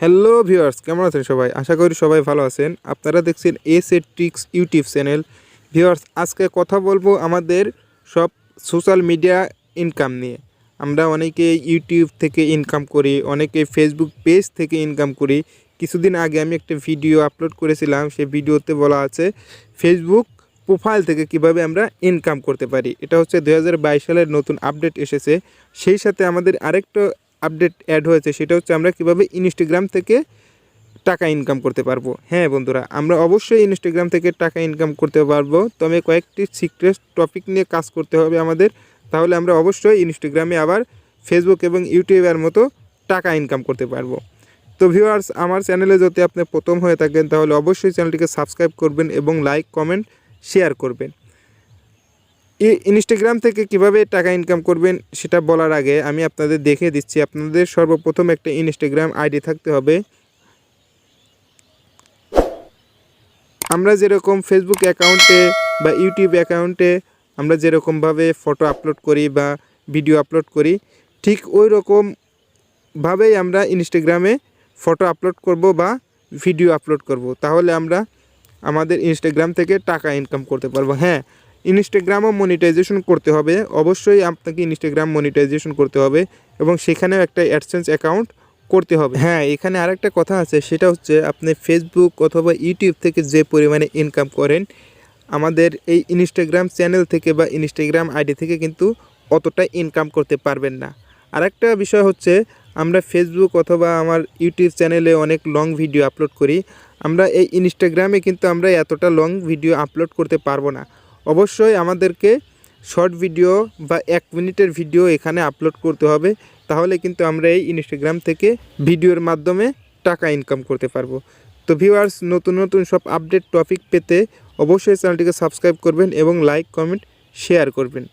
Hello viewers, কেমন আছেন সবাই? আশা করি সবাই ভালো আছেন। আপনারা দেখছেন S A tricks YouTube channel. Viewers, আজকে কথা বলবো আমাদের সব সোশ্যাল মিডিয়া ইনকাম নিয়ে। আমরা অনেকে ইউটিউব থেকে ইনকাম করি, অনেকে ফেসবুক পেজ থেকে ইনকাম করি। কিছুদিন আগে আমি একটা ভিডিও আপলোড করেছিলাম, সেই ভিডিওতে বলা আছে ফেসবুক প্রোফাইল থেকে কিভাবে আমরা ইনকাম করতে পারি। এটা হচ্ছে 2022 সালের নতুন আপডেট এসেছে। সেই সাথে আমাদের আরেকটা আপডেট অ্যাড হয়েছে, সেটা হচ্ছে আমরা কিভাবে ইনস্টাগ্রাম থেকে টাকা ইনকাম করতে পারবো। হ্যাঁ বন্ধুরা, আমরা অবশ্যই ইনস্টাগ্রাম থেকে টাকা ইনকাম করতে পারবো, তবে কয়েকটি সিক্রেট টপিক নিয়ে কাজ করতে হবে আমাদের। তাহলে আমরা অবশ্যই ইনস্টাগ্রামে আবার ফেসবুক এবং ইউটিউবের মতো টাকা ইনকাম করতে পারবো। তো ভিউয়ার্স, আমার চ্যানেলে যদি আপনি প্রথম হয়ে থাকেন তাহলে অবশ্যই চ্যানেলটিকে সাবস্ক্রাইব করবেন এবং লাইক, কমেন্ট, শেয়ার করবেন। ইনস্টাগ্রাম থেকে কিভাবে টাকা ইনকাম করবেন সেটা বলার আগে আমি আপনাদের দেখিয়ে দিচ্ছি। আপনাদের সর্বপ্রথম একটা ইনস্টাগ্রাম আইডি থাকতে হবে। আমরা যেরকম ফেসবুক অ্যাকাউন্টে বা ইউটিউব অ্যাকাউন্টে আমরা যেরকমভাবে ফটো আপলোড করি বা ভিডিও আপলোড করি, ঠিক ওই রকমভাবেই আমরা ইনস্টাগ্রামে ফটো আপলোড করব বা ভিডিও আপলোড করব। তাহলে আমরা আমাদের ইনস্টাগ্রাম থেকে টাকা ইনকাম করতে পারবো। হ্যাঁ, ইনস্টাগ্রামও মনিটাইজেশন করতে হবে। অবশ্যই আপনাকে ইনস্টাগ্রাম মনিটাইজেশন করতে হবে এবং সেখানেও একটা অ্যাডসেন্স অ্যাকাউন্ট করতে হবে। হ্যাঁ, এখানে আরেকটা কথা আছে, সেটা হচ্ছে আপনি ফেসবুক অথবা ইউটিউব থেকে যে পরিমাণে ইনকাম করেন, আমাদের এই ইনস্টাগ্রাম চ্যানেল থেকে বা ইনস্টাগ্রাম আইডি থেকে কিন্তু অতটা ইনকাম করতে পারবেন না। আরেকটা বিষয় হচ্ছে, আমরা ফেসবুক অথবা আমার ইউটিউব চ্যানেলে অনেক লং ভিডিও আপলোড করি। আমরা এই ইনস্টাগ্রামে কিন্তু আমরা এতটা লং ভিডিও আপলোড করতে পারবো না। অবশ্যই আমাদেরকে শর্ট ভিডিও বা 1 মিনিটের ভিডিও এখানে আপলোড করতে হবে। তাহলে কিন্তু আমরা এই ইনস্টাগ্রাম থেকে ভিডিওর মাধ্যমে টাকা ইনকাম করতে পারবো। তো ভিউয়ার্স, নতুন নতুন সব আপডেট টপিক পেতে অবশ্যই চ্যানেলটিকে সাবস্ক্রাইব করবেন এবং লাইক, কমেন্ট, শেয়ার করবেন।